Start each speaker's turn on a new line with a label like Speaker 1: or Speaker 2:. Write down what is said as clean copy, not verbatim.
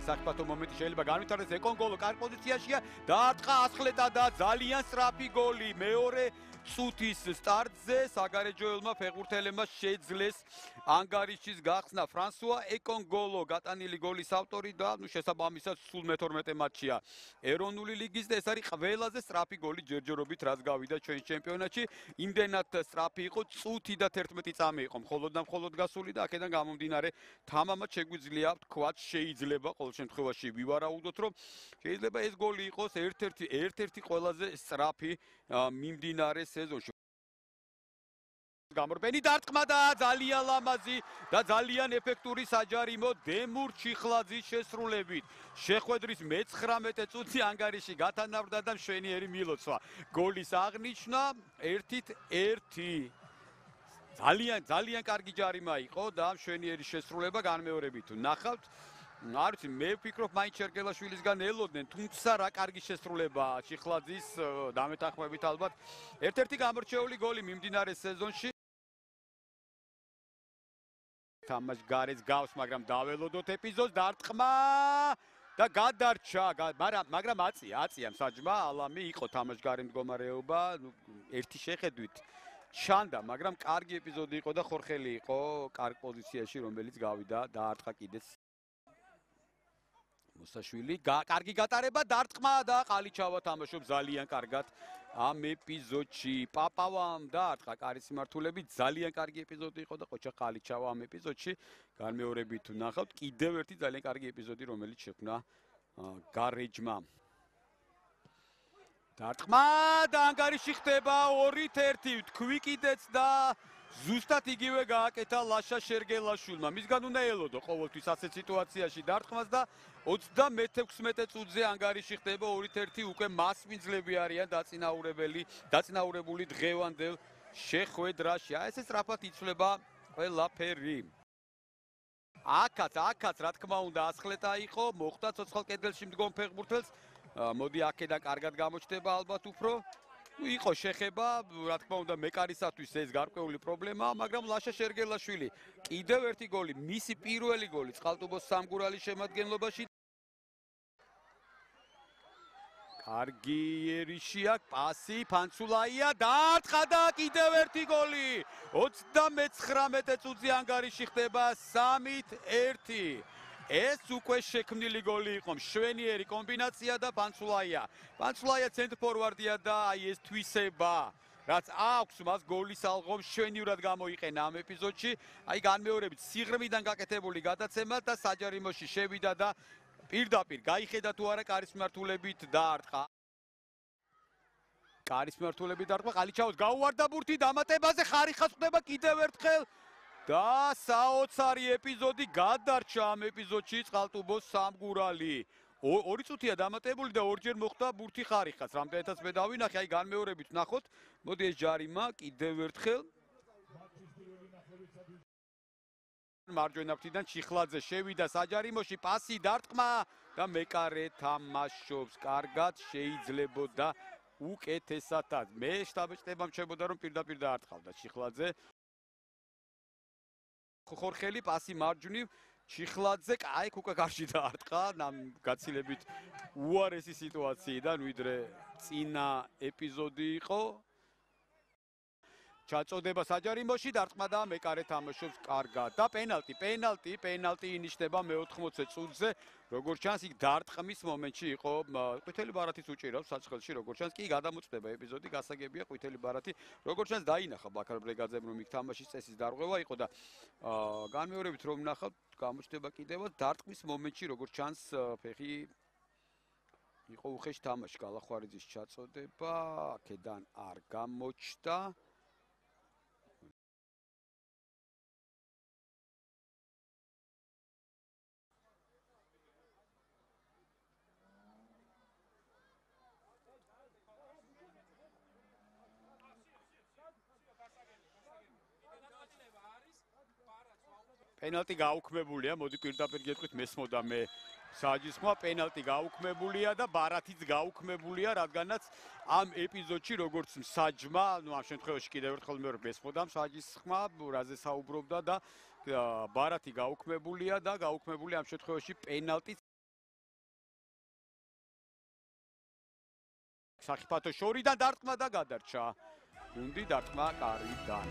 Speaker 1: საფათო მომენტი შეიძლება განვითარდეს ეკონ გოლო კარგ პოზიციაშია დაარტყა ასხლეტა და ძალიან სწრაფი გოლი მეორე წუთის სტარტზე საგარეჯოელმა ფეხბურთელებმა შეძლეს ანგარიშის გახსნა ფრანსუა ეკონ გოლო გატანილი გოლის ავტორი და შესაბამისად სულ მე-12 მატჩია ეროვნული ლიგის და ეს არის ყველაზე სწრაფი გოლი ჯერჯერობით რაც გავიდა ჩვენს ჩემპიონატში იმდენად სწრაფი იყო წუთი და 11 წამი იყო მხოლოდ და მხოლოდ გასული და აქედან გამომდინარე თამამად შეგვიძლია თქვათ შეიძლება ყოველ შემთხვევაში ვივარაუდოთ რომ შეიძლება ეს გოლი იყოს ერთ-ერთი ყველაზე სწრაფი მიმდინარე სეზონში გამორბენი დარტყმა და ძალიან ლამაზი და ძალიან ეფექტური საჯარიმო დემურ ჩიხლაძის შესრულებით შეხვედრის მე-19 წუთი ანგარიში გათანაბრდა და მშვენიერი მილოცვა გოლის აღნიშვნა 1-1 ძალიან კარგი ჯარიმა იყო და მშვენიერი შესრულება განმეორებით ნახავთ არ ვიცი მე ვფიქრობ მაინც შერგელაშვილისგან ელოდნენ თუმცა რა კარგი შესრულება ჩიხლაძის დამეთანხმებით ალბათ ერთ-ერთი გამორჩეული გოლი მიმდინარე სეზონში თამაშ გარეს გავს მაგრამ დაველოდოთ ეპიზოდს დარტყმა და გადარჩა მაგრამ აწია მსაჯმა ალამი იყო თამაშ გარე მდგომარეობა ერთი შეხედვით ჩანდა მაგრამ კარგი ეპიზოდი იყო და ხორხელი იყო კარგ პოზიციაში რომელიც გავიდა დაარტყა კიდეც მოსაშვილი კარგი გატარება დარტყმა და ყალიჩავა თამაშობს ძალიან კარგად ამ ეპიზოდში პაპავამ დაარტყა კარის მიმართულებით ძალიან კარგი ეპიზოდი იყო და ყოჩა ყალიჩავა ამ ეპიზოდში განმეორებით ნახავთ კიდევ ერთი ძალიან კარგი ეპიზოდი რომელიც შექმნა გარეჯმა დარტყმა და ანგარიში ხდება 2-1 თქვი კიდეც და ზუსტად იგივე გააკეთა ლაშა შერგელაშვილმა მისგან უნდა ელოდო ყოველთვის ასეთ სიტუაციაში დარტყმას და 36 წუთზე ანგარიში ხდება 2-1 უკვე მასპინძლები არიან დაწინაურებული დღევანდელ შეხვედრაში ესე სწრაფად იცვლება ყველაფერი აქაც რა თქმა უნდა ასხლეტა იყო მოხდა ცოცხალ კედელში მდგომ ფეხბურთელს მოდი აქედან კარგად გამოჩნდება ალბათ უფრო იყო შეხება რა თქმა უნდა მეკარისათვის ეს გარკვეული პრობლემაა მაგრამ ლაშა შერგელაშვილი კიდევ ერთი გოლი მისი პირველი გოლი წყალტუბოს სამგურალის შემადგენლობაში კარგი ერიშია პასი ფანცულაია დაარტყა და კიდევ ერთი გოლი 39 წუთზე ანგარიში ხდება 3-1 ეს უკვე შექმნილი გოლი იყო მშვენიერი კომბინაცია და ფანცულაია ცენტრფორვარდია და აი ეს თვისება რაც აქვს მას გოლის ალღო მშვენივრად გამოიყენა ამ ეპიზოდში აი განმეორებით სიღრმიდან გაკეთებული გადაცემა და საჯარიმოში შევიდა და პირდაპირ გაიხედა თუ არა კარის მიმართულებით დაარტყა ყალიჩაოს გაუვარდა ბურთი დამატებაზე ხარიხას ხდება კიდევ ერთხელ და საოცარი ეპიზოდი გადარჩა ამ ეპიზოდში წყალტუბოს სამგურალი 2 წუთია დამატებული და ორჯერ მოხდა ბურთი ხარიხას რამდენადაც მე დავინახე აი განმეორებით ნახოთ მოდი ეს ჯარიმა კიდევ ერთხელ მარჯვენა ფრთიდან ჩიხლაძე შევიდა საჯარიმოში პასი დარტყმა და მეკარე თამაშობს კარგად შეიძლებოდა უკეთესადაც მე შტაბ-შტება მჩნდებოდა რომ პირდაპირ დაარტყავდა ჩიხლაძე ხორხელი პასი მარჯვნივ ჩიხლაძე კაი უკვე გარში დაარტყა გაცილებით უარესი სიტუაციიდან ვიდრე წინა ეპიზოდი იყო ჩაწოდება საჯარიმოში დარტყმა და მეკარე თამაშობს კარგად და პენალტი ინიშნება მე-80 წუთზე როგორც ჩანს იქ დარტყმის მომენტში იყო ყვითელი ბარათის უჭირავს საწყელში როგორც ჩანს კი გადამოწდება ეპიზოდი გასაგებია ყვითელი ბარათი როგორც ჩანს დაინახა ბაქარ ბრეგაძემ რომ იქ თამაშის წესის დარღვევა იყო და განმეორებით რომ ნახავთ გამოჩნდება კიდევაც დარტყმის მომენტში როგორც ჩანს ფეხი იყო უხეში თამაში გალახვარიძის ჩაწოდება აქედან არ გამოჩნდა პენალტი გაუქმებულია, მოდი პირდაპირ გეტყვით მესმოდა მე საჯის ხმა, პენალტი გაუქმებულია და ბარათიც გაუქმებულია, რადგანაც ამ ეპიზოდში როგორც საჯმა, ამ შემთხვევაში კიდევ ერთხელ მეორე მესმოდა საჯის ხმა, რაზე საუბრობდა და ბარათი გაუქმებულია და გაუქმებული ამ შემთხვევაში პენალტი სახიფათო შორიდან დარტყმა და გადარჩა. გუნდი დარტყმა კარიდან.